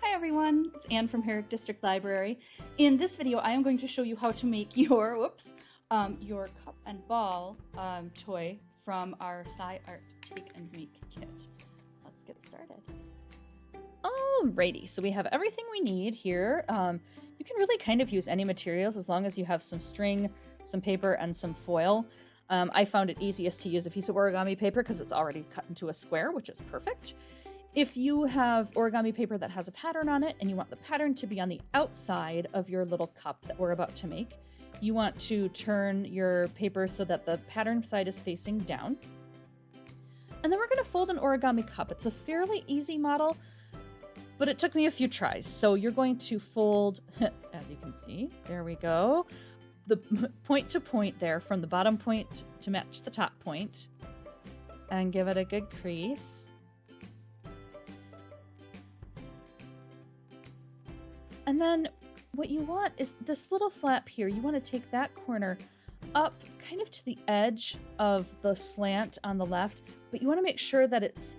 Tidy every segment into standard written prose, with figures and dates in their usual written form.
Hi everyone, it's Anne from Herrick District Library. In this video, I am going to show you how to make your, your cup and ball toy from our Sci Art Take and Make kit. Let's get started. Alrighty, so we have everything we need here. You can really kind of use any materials as long as you have some string, some paper, and some foil. I found it easiest to use a piece of origami paper because it's already cut into a square, which is perfect. If you have origami paper that has a pattern on it and you want the pattern to be on the outside of your little cup that we're about to make, you want to turn your paper so that the pattern side is facing down. And then we're going to fold an origami cup. It's a fairly easy model, but it took me a few tries. So you're going to fold, as you can see, there we go, the point to point there from the bottom point to match the top point, and give it a good crease. And then what you want is this little flap here. You want to take that corner up kind of to the edge of the slant on the left, but you want to make sure that it's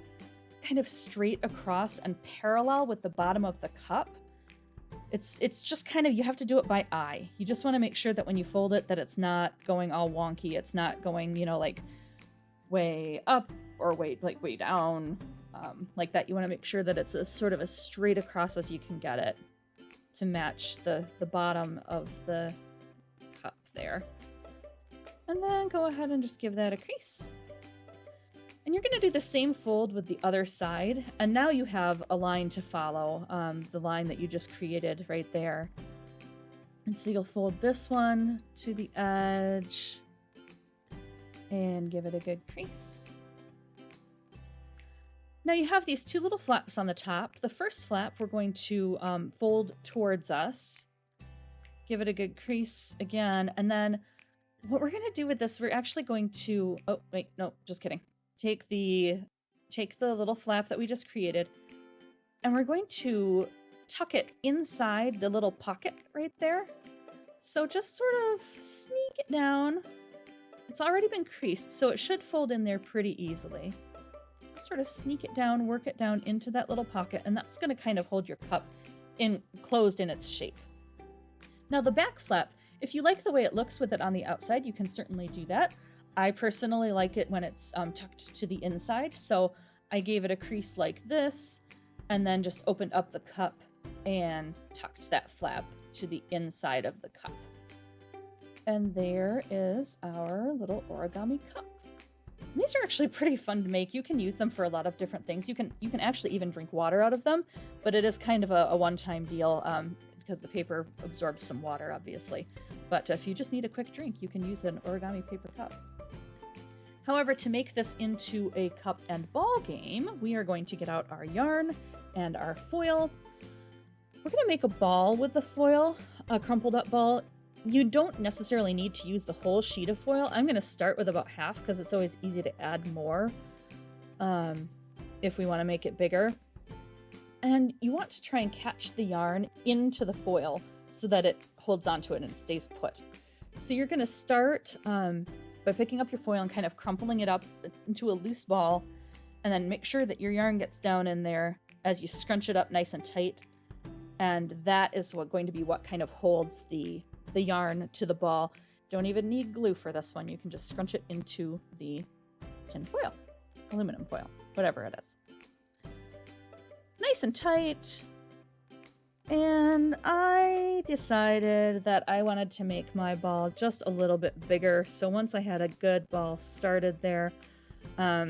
kind of straight across and parallel with the bottom of the cup. It's just kind of, you have to do it by eye. You just want to make sure that when you fold it that it's not going all wonky. It's not going, you know, like way up or way down like that. You want to make sure that it's as sort of as straight across as you can get it to match the bottom of the cup there. And then go ahead and just give that a crease. And you're going to do the same fold with the other side. And now you have a line to follow, the line that you just created right there. And so you'll fold this one to the edge and give it a good crease. Now you have these two little flaps on the top. The first flap we're going to fold towards us. Give it a good crease again. And then what we're going to do with this, we're actually going to... Oh, wait, no, just kidding. Take the little flap that we just created, and we're going to tuck it inside the little pocket right there. So just sort of sneak it down. It's already been creased, so it should fold in there pretty easily. Sort of sneak it down, work it down into that little pocket, and that's going to kind of hold your cup closed in its shape. Now the back flap, if you like the way it looks with it on the outside, you can certainly do that. I personally like it when it's tucked to the inside, so I gave it a crease like this, and then just opened up the cup and tucked that flap to the inside of the cup. And there is our little origami cup. And these are actually pretty fun to make. You can use them for a lot of different things. You can actually even drink water out of them, but it is kind of a one-time deal because the paper absorbs some water, obviously. But if you just need a quick drink, you can use an origami paper cup. However, to make this into a cup and ball game, we are going to get out our yarn and our foil. We're going to make a ball with the foil, a crumpled up ball. You don't necessarily need to use the whole sheet of foil. I'm going to start with about half because it's always easy to add more if we want to make it bigger. And you want to try and catch the yarn into the foil so that it holds onto it and stays put. So you're going to start by picking up your foil and kind of crumpling it up into a loose ball, and then make sure that your yarn gets down in there as you scrunch it up nice and tight. And that is going to be what kind of holds the yarn to the ball. Don't even need glue for this one. You can just scrunch it into the tin foil, aluminum foil, whatever it is. Nice and tight. And I decided that I wanted to make my ball just a little bit bigger. So once I had a good ball started there, there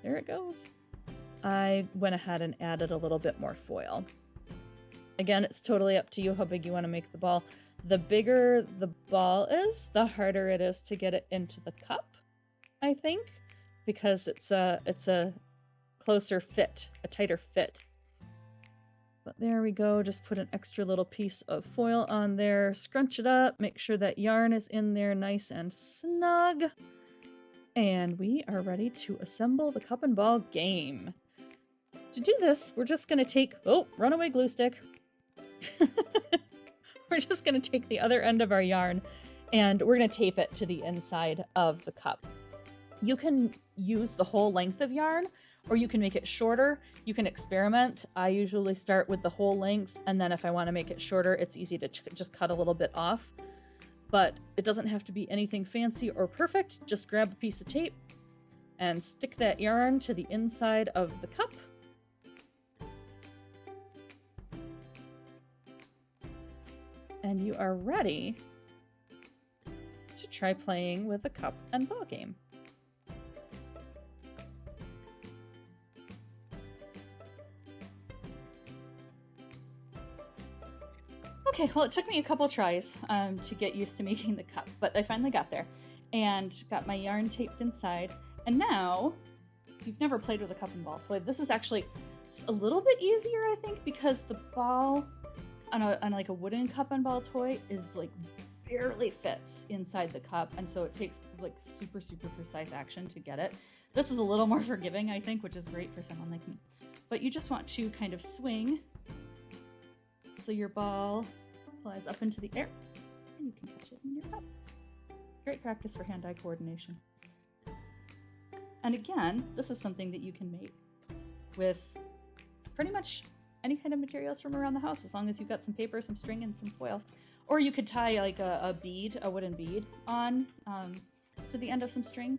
it goes. I went ahead and added a little bit more foil. Again, it's totally up to you how big you want to make the ball. The bigger the ball is, the harder it is to get it into the cup, I think, because it's a closer fit, a tighter fit. But there we go, just put an extra little piece of foil on there, scrunch it up, make sure that yarn is in there nice and snug. And we are ready to assemble the cup and ball game. To do this, we're just going to take, runaway glue stick. We're just going to take the other end of our yarn and we're going to tape it to the inside of the cup. You can use the whole length of yarn, or you can make it shorter. You can experiment. I usually start with the whole length, and then if I want to make it shorter, it's easy to just cut a little bit off. But it doesn't have to be anything fancy or perfect. Just grab a piece of tape and stick that yarn to the inside of the cup. And you are ready to try playing with the cup and ball game. Okay, well, it took me a couple tries to get used to making the cup, but I finally got there and got my yarn taped inside. And now, if you've never played with a cup and ball toy, this is actually a little bit easier, I think, because the ball on like a wooden cup and ball toy is like barely fits inside the cup, and so it takes like super precise action to get it. This is a little more forgiving, I think, which is great for someone like me. But you just want to kind of swing so your ball flies up into the air and you can catch it in your cup. Great practice for hand-eye coordination. And again, this is something that you can make with pretty much any kind of materials from around the house, as long as you've got some paper, some string, and some foil. Or you could tie like a bead, a wooden bead, on to the end of some string.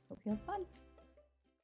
Hope you have fun.